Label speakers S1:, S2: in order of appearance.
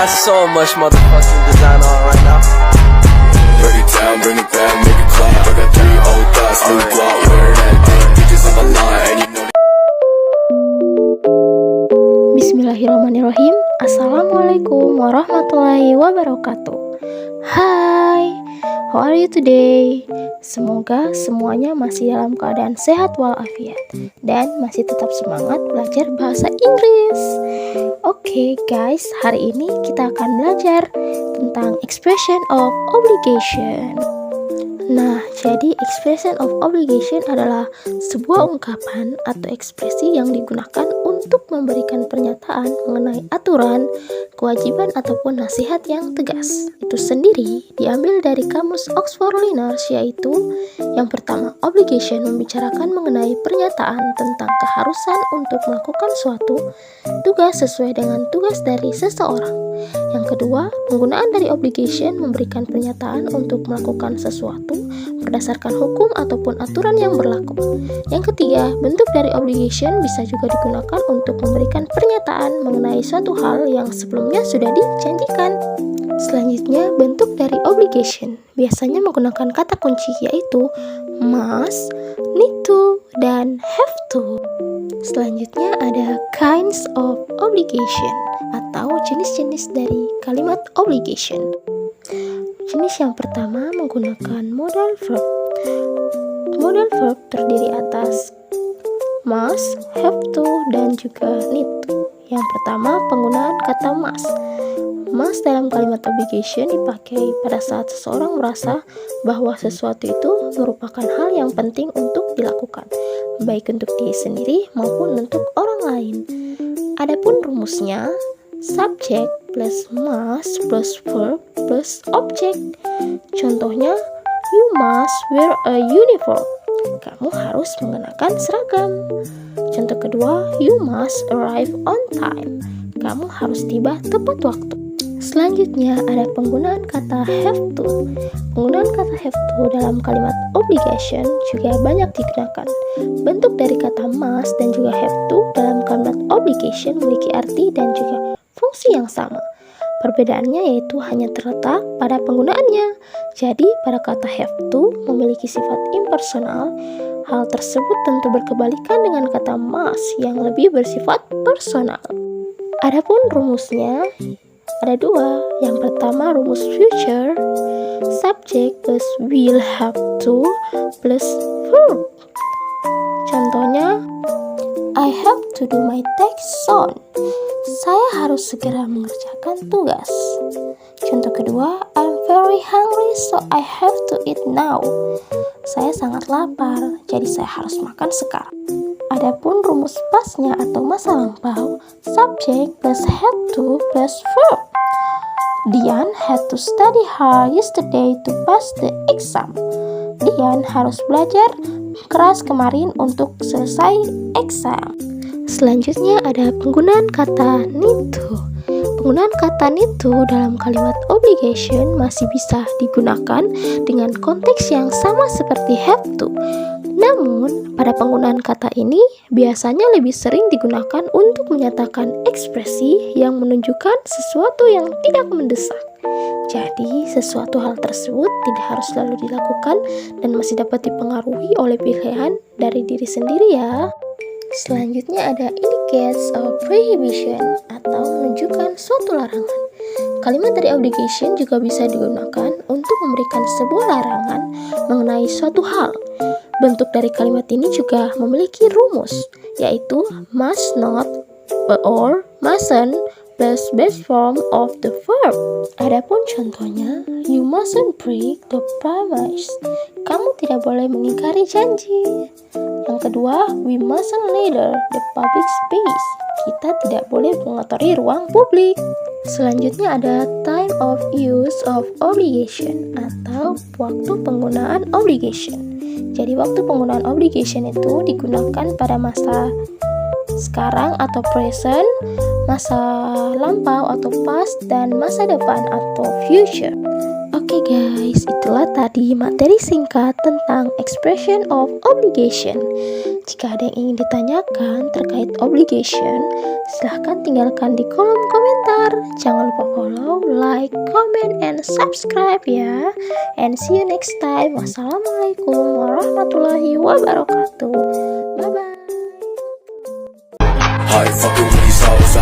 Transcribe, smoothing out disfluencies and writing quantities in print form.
S1: got so much motherfucking design on right now.
S2: Break it down, bring it back, make it clap. I got 3 old thoughts, new block, wear that thing. Bitches on my line, and you know.
S3: Bismillahirrahmanirrahim. Assalamualaikum warahmatullahi wabarakatuh. Hai, how are you today? Semoga semuanya masih dalam keadaan sehat walafiat dan masih tetap semangat belajar bahasa Inggris. Oke guys, hari ini kita akan belajar tentang expression of obligation. Nah, jadi expression of obligation adalah sebuah ungkapan atau ekspresi yang digunakan untuk memberikan pernyataan mengenai aturan, kewajiban ataupun nasihat yang tegas. Itu sendiri diambil dari kamus Oxford Learners, yaitu yang pertama, obligation membicarakan mengenai pernyataan tentang keharusan untuk melakukan suatu tugas sesuai dengan tugas dari seseorang. Yang kedua, penggunaan dari obligation memberikan pernyataan untuk melakukan sesuatu berdasarkan hukum ataupun aturan yang berlaku. Yang ketiga, bentuk dari obligation bisa juga digunakan untuk memberikan pernyataan mengenai suatu hal yang sebelumnya sudah dijanjikan. Selanjutnya, bentuk dari obligation biasanya menggunakan kata kunci yaitu must, need to, dan have to. Selanjutnya ada kinds of obligation atau jenis-jenis dari kalimat obligation. Jenis yang pertama menggunakan modal verb. Modal verb terdiri atas must, have to, dan juga need to. Yang pertama, penggunaan kata must. Must dalam kalimat obligation dipakai pada saat seseorang merasa bahwa sesuatu itu merupakan hal yang penting untuk dilakukan, baik untuk diri sendiri maupun untuk orang lain. Adapun rumusnya, subject plus must plus verb plus object. Contohnya, you must wear a uniform. Kamu harus mengenakan seragam. Contoh kedua, you must arrive on time. Kamu harus tiba tepat waktu. Selanjutnya ada penggunaan kata have to. Penggunaan kata have to dalam kalimat obligation juga banyak digunakan. Bentuk dari kata must dan juga have to dalam kalimat obligation memiliki arti dan juga fungsi yang sama. Perbedaannya yaitu hanya terletak pada penggunaannya. Jadi pada kata have to memiliki sifat impersonal. Hal tersebut tentu berkebalikan dengan kata must yang lebih bersifat personal. Adapun rumusnya ada dua. Yang pertama rumus future, subject plus will have to plus verb. Contohnya, I have to do my task soon. Saya harus segera mengerjakan tugas. Contoh kedua, I'm very hungry so I have to eat now. Saya sangat lapar, jadi saya harus makan sekarang. Adapun rumus pasnya atau masa lampau, subject plus had to plus verb. Dian had to study hard yesterday to pass the exam. Dian harus belajar keras kemarin untuk selesai exam. Selanjutnya ada penggunaan kata need to. Penggunaan kata need to dalam kalimat obligation masih bisa digunakan dengan konteks yang sama seperti have to. Namun, pada penggunaan kata ini biasanya lebih sering digunakan untuk menyatakan ekspresi yang menunjukkan sesuatu yang tidak mendesak. Jadi, sesuatu hal tersebut tidak harus selalu dilakukan dan masih dapat dipengaruhi oleh pilihan dari diri sendiri ya. Selanjutnya ada indicates of prohibition atau menunjukkan suatu larangan. Kalimat dari obligation juga bisa digunakan untuk memberikan sebuah larangan mengenai suatu hal. Bentuk dari kalimat ini juga memiliki rumus, yaitu must not or mustn't plus base form of the verb. Adapun contohnya, you mustn't break the promise. Kamu tidak boleh mengingkari janji. Yang kedua, we mustn't litter the public space. Kita tidak boleh mengotori ruang publik. Selanjutnya ada time of use of obligation atau waktu penggunaan obligation. Jadi waktu penggunaan obligation itu digunakan pada masa sekarang atau present, masa lampau atau past, dan masa depan atau future. Oke guys, itulah tadi materi singkat tentang expression of obligation. Jika ada yang ingin ditanyakan terkait obligation, silahkan tinggalkan di kolom komentar. Jangan lupa follow, like, comment, and subscribe ya. And see you next time. Wassalamualaikum warahmatullahi wabarakatuh. Bye-bye.
S2: I ain't fucking with these hoes,